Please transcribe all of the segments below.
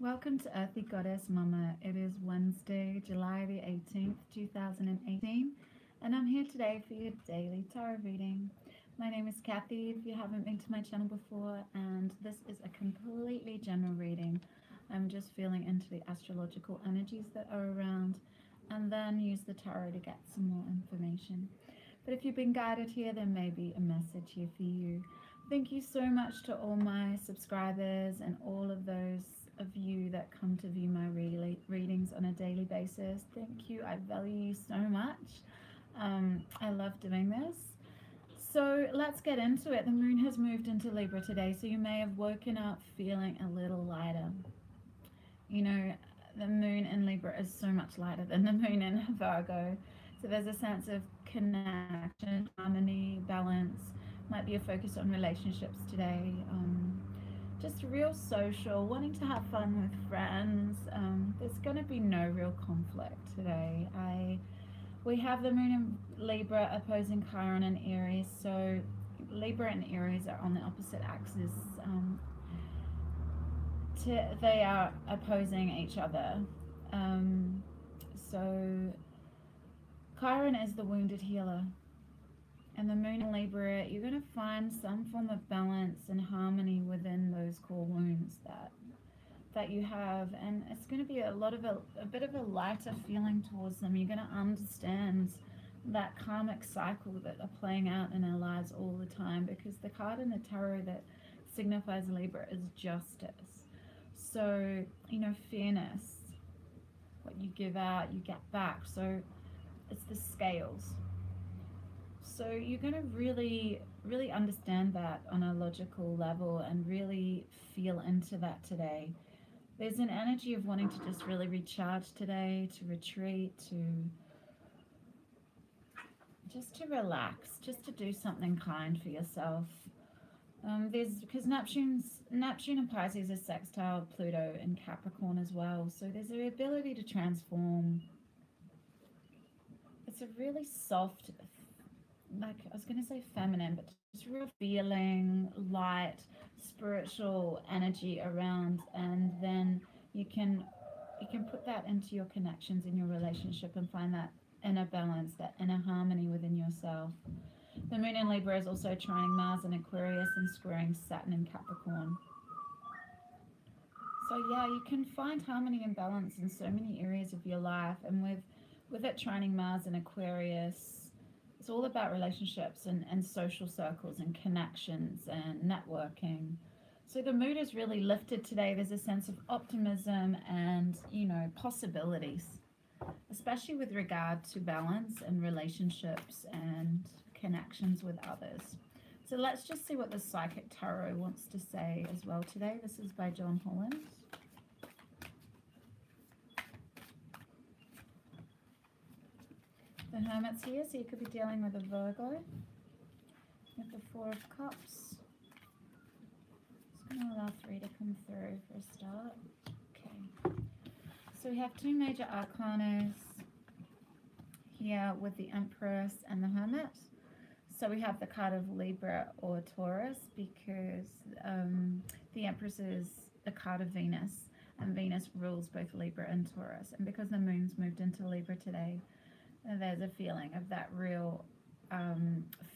Welcome to Earthy Goddess Mama. It is Wednesday, July the 18th, 2018, and I'm here today for your daily tarot reading. My name is Kathy, if you haven't been to my channel before, and this is a completely general reading. I'm just feeling into the astrological energies that are around, and then use the tarot to get some more information. But if you've been guided here, there may be a message here for you. Thank you so much to all my subscribers and all of those of you that come to view my readings on a daily basis. Thank you. I value you so much. I love doing this. So let's get into it. The moon has moved into Libra today, so you may have woken up feeling a little lighter. You know, the moon in Libra is so much lighter than the moon in Virgo. So there's a sense of connection, harmony, balance. Might be a focus on relationships today. Just real social, wanting to have fun with friends. There's going to be no real conflict today. We have the moon in Libra opposing Chiron and Aries, so Libra and Aries are on the opposite axis. They are opposing each other. So Chiron is the wounded healer. And the moon in Libra, you're going to find some form of balance and harmony within those core wounds that you have, and it's going to be a bit of a lighter feeling towards them. You're going to understand that karmic cycle that are playing out in our lives all the time, because the card in the tarot that signifies Libra is justice. So, you know, fairness. What you give out, you get back. So it's the scales. So you're going to really understand that on a logical level and really feel into that today. There's an energy of wanting to just really recharge today, to retreat, just to relax, just to do something kind for yourself. Because Neptune and Pisces is sextile Pluto in Capricorn as well. So there's the ability to transform. It's a really soft, like I was going to say feminine, but just real feeling, light, spiritual energy around, and then you can put that into your connections in your relationship and find that inner balance, that inner harmony within yourself. The moon in Libra is also trining Mars in Aquarius and squaring Saturn in Capricorn. So yeah, you can find harmony and balance in so many areas of your life, and with it trining Mars in Aquarius, it's all about relationships and social circles and connections and networking. So the mood is really lifted today. There's a sense of optimism and, you know, possibilities, especially with regard to balance and relationships and connections with others. So let's just see what the Psychic Tarot wants to say as well today. This is by John Holland. The Hermit's here, so you could be dealing with a Virgo. With the Four of Cups. Just going to allow 3 to come through for a start. Okay. So we have two major arcanas here with the Empress and the Hermit. So we have the card of Libra or Taurus, because the Empress is the card of Venus, and Venus rules both Libra and Taurus. And because the moon's moved into Libra today, there's a feeling of that real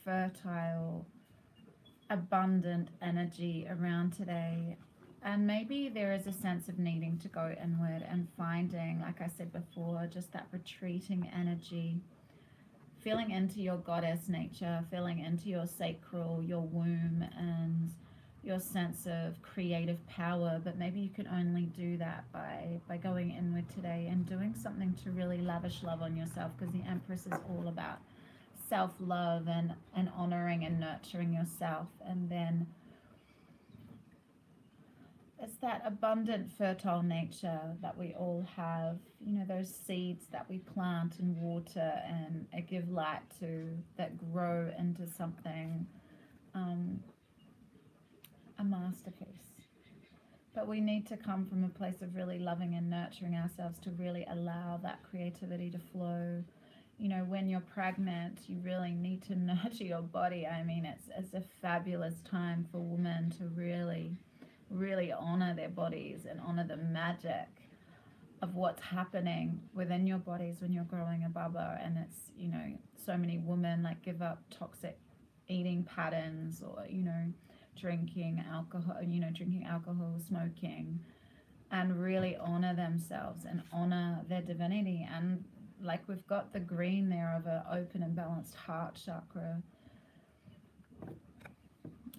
fertile, abundant energy around today. And maybe there is a sense of needing to go inward and finding, like I said before, just that retreating energy, feeling into your goddess nature, feeling into your sacral, your womb, and your sense of creative power. But maybe you can only do that by going inward today and doing something to really lavish love on yourself, because the Empress is all about self-love and honoring and nurturing yourself. And then it's that abundant, fertile nature that we all have, you know, those seeds that we plant and water and give light to, that grow into something, a masterpiece. But we need to come from a place of really loving and nurturing ourselves to really allow that creativity to flow. You know, when you're pregnant, you really need to nurture your body. I mean, it's a fabulous time for women to really really honor their bodies and honor the magic of what's happening within your bodies when you're growing a bubba. And it's, you know, so many women like give up toxic eating patterns, or, you know, drinking alcohol, smoking, and really honor themselves and honor their divinity. And like we've got the green there of an open and balanced heart chakra,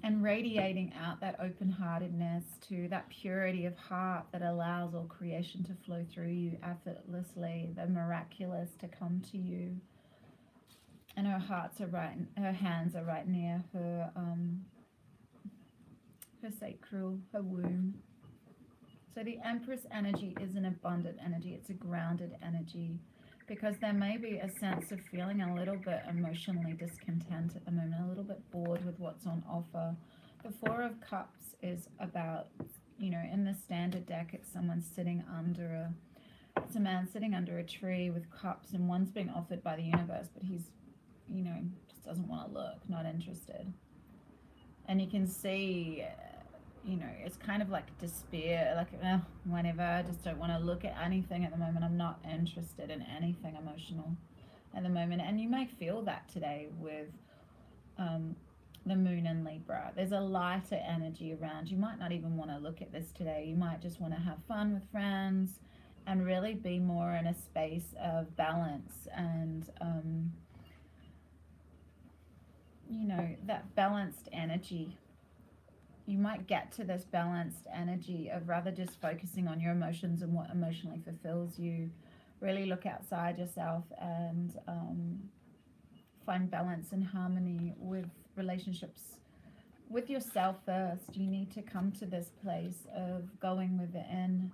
and radiating out that open-heartedness to that purity of heart that allows all creation to flow through you effortlessly, the miraculous to come to you. And her hands are right near her sacral, her womb. So the Empress energy is an abundant energy. It's a grounded energy, because there may be a sense of feeling a little bit emotionally discontent at the moment, a little bit bored with what's on offer. The Four of Cups is about, you know, in the standard deck, it's someone sitting under it's a man sitting under a tree with cups, and one's being offered by the universe, but he's, you know, just doesn't want to look, not interested. And you can see, you know, it's kind of like despair, like, whenever, I just don't want to look at anything at the moment. I'm not interested in anything emotional at the moment. And you may feel that today with the moon in Libra. There's a lighter energy around. You might not even want to look at this today. You might just want to have fun with friends and really be more in a space of balance and, you know, that balanced energy. You might get to this balanced energy of rather just focusing on your emotions and what emotionally fulfills you. Really look outside yourself and find balance and harmony with relationships with yourself first. You need to come to this place of going within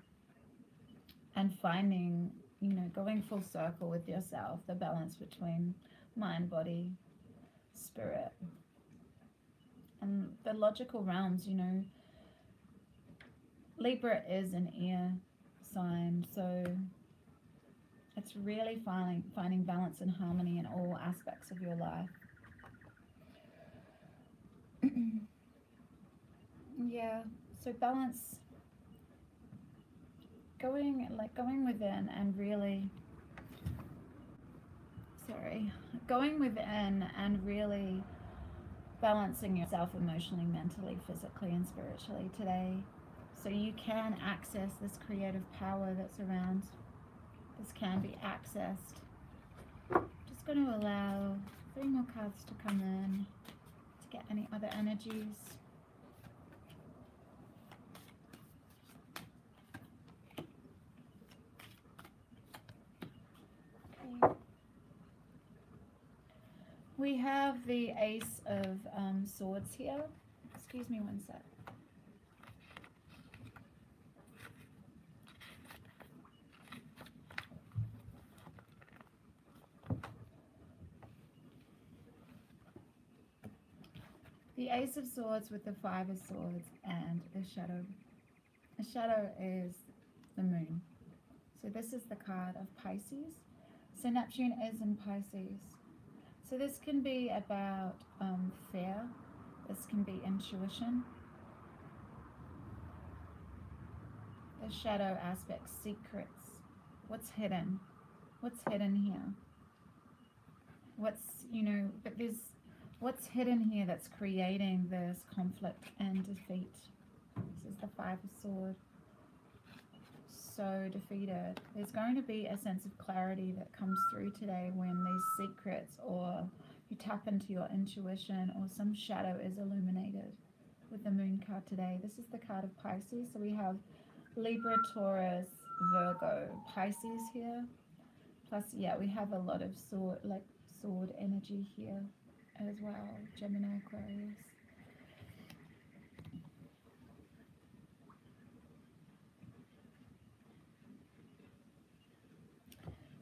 and finding, you know, going full circle with yourself, the balance between mind, body, spirit. And the logical realms, you know, Libra is an air sign, so it's really finding balance and harmony in all aspects of your life. Yeah, so balance, going within and really, going within and really balancing yourself emotionally, mentally, physically, and spiritually today, so you can access this creative power that's around. This can be accessed. Just going to allow 3 more cards to come in to get any other energies. Okay. We have the Ace of Swords here. Excuse me one sec. The Ace of Swords with the 5 of Swords and the Shadow. The Shadow is the moon. So this is the card of Pisces. So Neptune is in Pisces. So this can be about fear. This can be intuition. The shadow aspect, secrets. What's hidden? What's hidden here? What's, you know, but there's what's hidden here that's creating this conflict and defeat. This is the 5 of Swords. So defeated. There's going to be a sense of clarity that comes through today when these secrets, or you tap into your intuition, or some shadow is illuminated with the moon card today. This is the card of Pisces. So we have Libra, Taurus, Virgo, Pisces here. Plus, yeah, we have a lot of sword energy here as well. Gemini, Aquarius.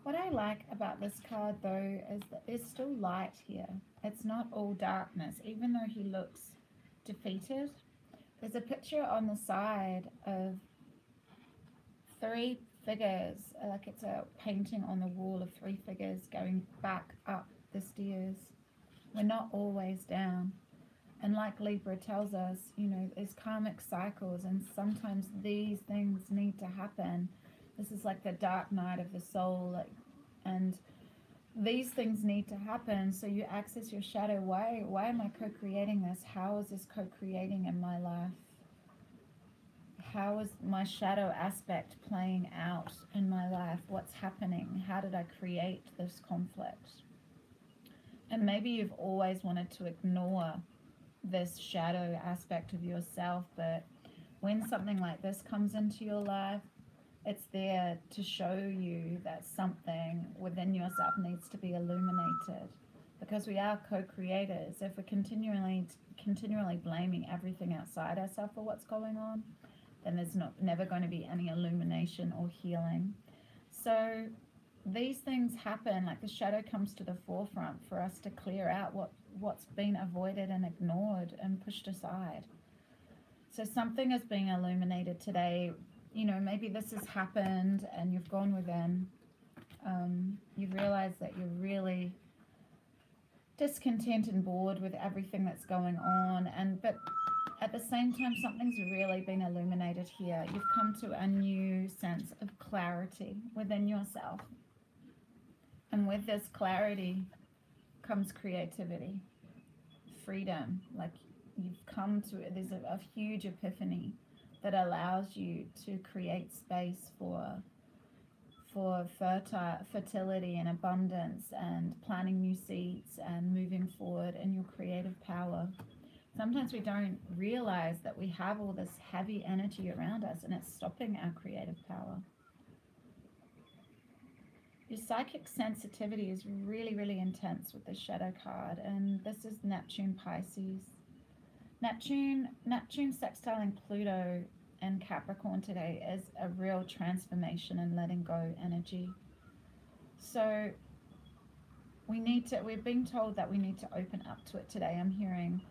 What I like about this card, though, is that there's still light here. It's not all darkness, even though he looks defeated. There's a picture on the side of 3 figures, like it's a painting on the wall of 3 figures going back up the stairs. We're not always down. And like Libra tells us, you know, there's karmic cycles, and sometimes these things need to happen. This is like the dark night of the soul, like, and these things need to happen so you access your shadow. Why am I co-creating this? How is this co-creating in my life? How is my shadow aspect playing out in my life? What's happening? How did I create this conflict? And maybe you've always wanted to ignore this shadow aspect of yourself, but when something like this comes into your life, it's there to show you that something within yourself needs to be illuminated, because we are co-creators. If we're continually blaming everything outside ourselves for what's going on, then there's never going to be any illumination or healing. So these things happen, like the shadow comes to the forefront for us to clear out what's been avoided and ignored and pushed aside. So something is being illuminated today. You know, maybe this has happened and you've gone within. You've realized that you're really discontent and bored with everything that's going on, but at the same time, something's really been illuminated here. You've come to a new sense of clarity within yourself. And with this clarity comes creativity, freedom. Like, you've come to, there's a huge epiphany that allows you to create space for fertility and abundance, and planting new seeds and moving forward in your creative power. Sometimes we don't realize that we have all this heavy energy around us and it's stopping our creative power. Your psychic sensitivity is really, really intense with the shadow card, and this is Neptune Pisces. Neptune sextiling Pluto and Capricorn today is a real transformation and letting go energy. So we're being told that we need to open up to it today. I'm hearing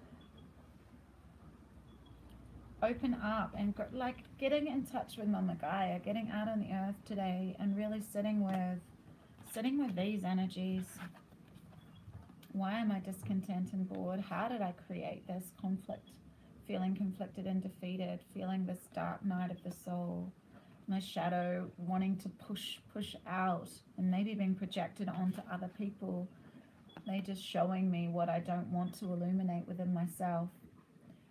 open up and like getting in touch with Mama Gaia, getting out on the earth today and really sitting with these energies. Why am I discontent and bored? How did I create this conflict? Feeling conflicted and defeated, feeling this dark night of the soul, my shadow wanting to push out and maybe being projected onto other people. They're just showing me what I don't want to illuminate within myself.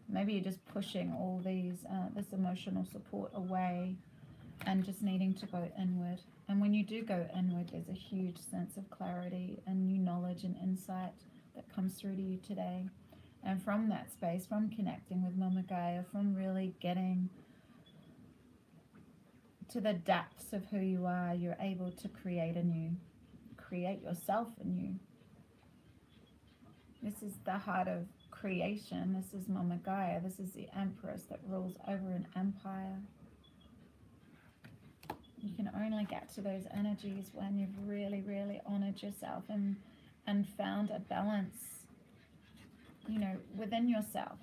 Maybe you're just pushing all these this emotional support away and just needing to go inward. And when you do go inward, there's a huge sense of clarity and new knowledge and insight that comes through to you today. And from that space, from connecting with Mama Gaia, from really getting to the depths of who you are, you're able to create yourself anew. This is the heart of creation. This is Mama Gaia. This is the Empress that rules over an empire. You can only get to those energies when you've really, really honored yourself and found a balance, you know, within yourself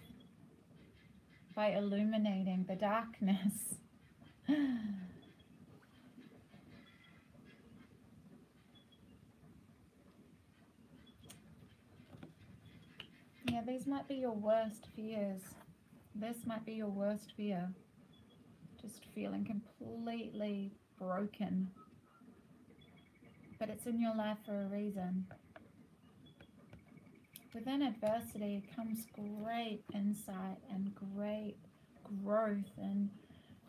by illuminating the darkness. Yeah, these might be your worst fears. This might be your worst fear. Just feeling completely broken. But it's in your life for a reason. Within adversity comes great insight and great growth, and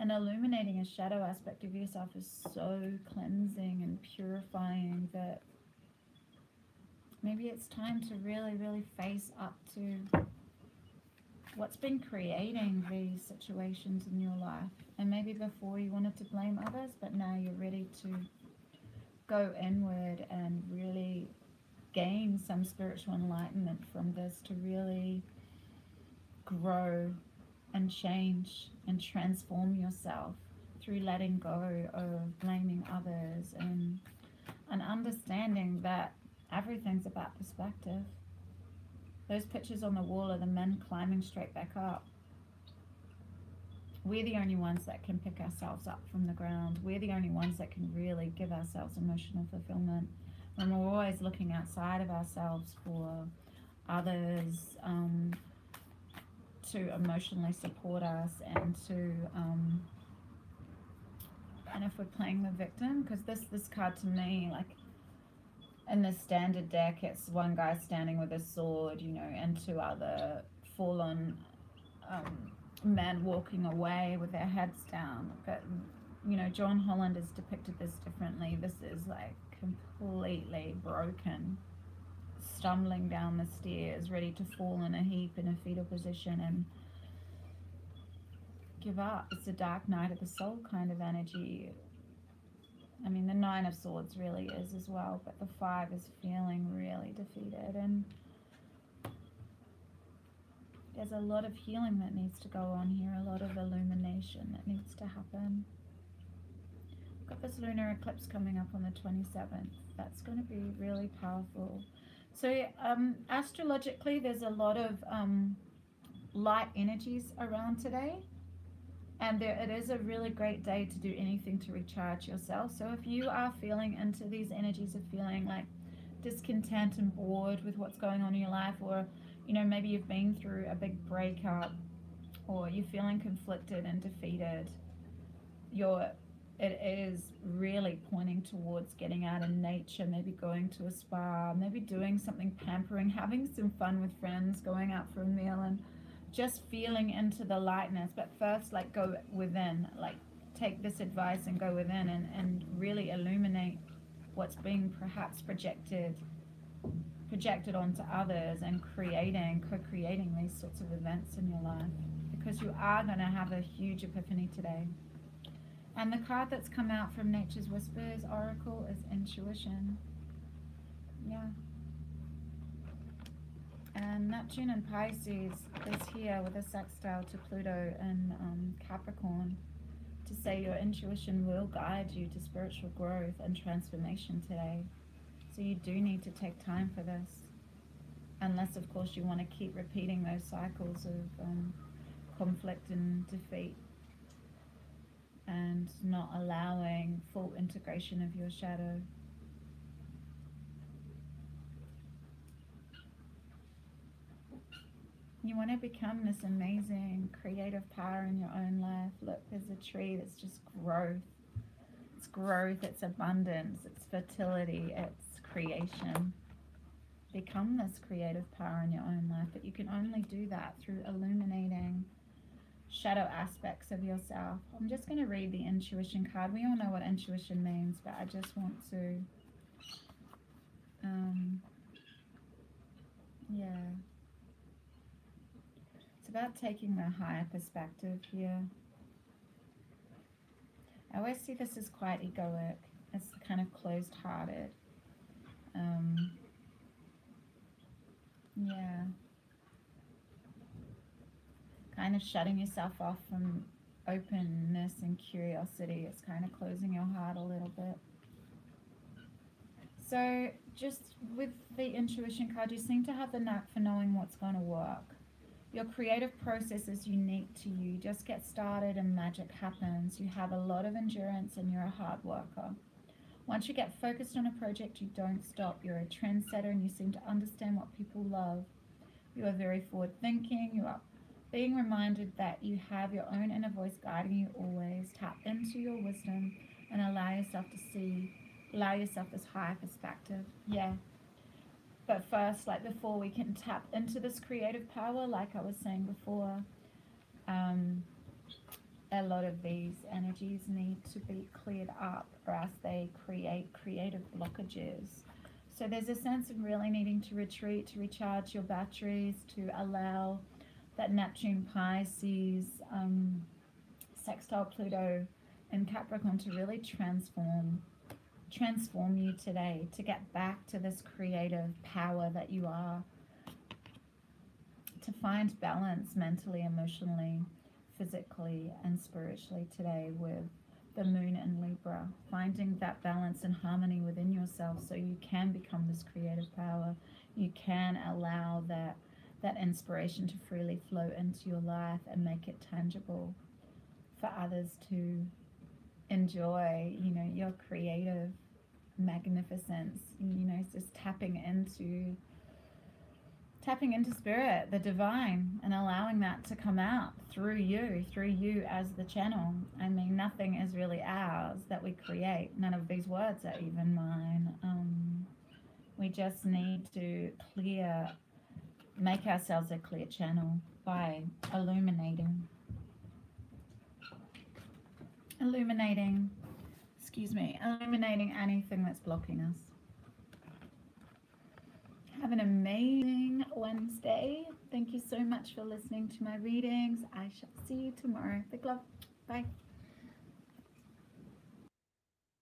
illuminating a shadow aspect of yourself is so cleansing and purifying that maybe it's time to really, really face up to what's been creating these situations in your life. And maybe before you wanted to blame others, but now you're ready to go inward and really gain some spiritual enlightenment from this, to really grow and change and transform yourself through letting go of blaming others and understanding that everything's about perspective. Those pictures on the wall are the men climbing straight back up. We're the only ones that can pick ourselves up from the ground. We're the only ones that can really give ourselves emotional fulfillment. When we're always looking outside of ourselves for others, to emotionally support us and to and if we're playing the victim, because this card to me, like in the standard deck, it's one guy standing with a sword, you know, and two other fallen men walking away with their heads down. But you know, John Holland has depicted this differently. This is like completely broken, stumbling down the stairs, ready to fall in a heap in a fetal position and give up. It's a dark night of the soul kind of energy. I mean, the Nine of Swords really is as well, but the Five is feeling really defeated, and there's a lot of healing that needs to go on here, a lot of illumination that needs to happen. Got this lunar eclipse coming up on the 27th. That's going to be really powerful. So astrologically, there's a lot of light energies around today, and it is a really great day to do anything to recharge yourself. So if you are feeling into these energies of feeling like discontent and bored with what's going on in your life, or you know, maybe you've been through a big breakup, or you're feeling conflicted and defeated, it is really pointing towards getting out in nature, maybe going to a spa, maybe doing something pampering, having some fun with friends, going out for a meal, and just feeling into the lightness. But first, like, go within, like take this advice and go within and really illuminate what's being perhaps projected onto others, and co-creating these sorts of events in your life, because you are going to have a huge epiphany today. And the card that's come out from Nature's Whispers Oracle is Intuition. Yeah. And Neptune and Pisces is here with a sextile to Pluto and Capricorn, to say your intuition will guide you to spiritual growth and transformation today. So you do need to take time for this. Unless, of course, you want to keep repeating those cycles of conflict and defeat, and not allowing full integration of your shadow. You want to become this amazing creative power in your own life. Look, there's a tree that's just growth. It's growth, it's abundance, it's fertility, it's creation. Become this creative power in your own life, but you can only do that through illuminating shadow aspects of yourself. I'm just going to read the intuition card. We all know what intuition means, but I just want to yeah, it's about taking the higher perspective here. I always see this as quite egoic. It's kind of closed-hearted. Yeah. Kind of shutting yourself off from openness and curiosity. It's kind of closing your heart a little bit. So just with the intuition card, you seem to have the knack for knowing what's going to work. Your creative process is unique to you. Just get started and magic happens. You have a lot of endurance and you're a hard worker. Once you get focused on a project, you don't stop. You're a trendsetter and you seem to understand what people love. You are very forward thinking. You are being reminded that you have your own inner voice guiding you always. Tap into your wisdom and allow yourself this higher perspective. Yeah. But first, like before we can tap into this creative power, like I was saying before, a lot of these energies need to be cleared up, or else they create creative blockages. So there's a sense of really needing to retreat, to recharge your batteries, to allow that Neptune, Pisces, sextile Pluto and Capricorn to really transform you today, to get back to this creative power that you are, to find balance mentally, emotionally, physically and spiritually today with the moon in Libra, finding that balance and harmony within yourself so you can become this creative power. You can allow that inspiration to freely flow into your life and make it tangible for others to enjoy, you know, your creative magnificence, you know, just tapping into tapping into spirit, the divine, and allowing that to come out through you as the channel. I mean, nothing is really ours that we create. None of these words are even mine. We just need to make ourselves a clear channel by illuminating, illuminating anything that's blocking us. Have an amazing Wednesday. Thank you so much for listening to my readings. I shall see you tomorrow. Big love. Bye.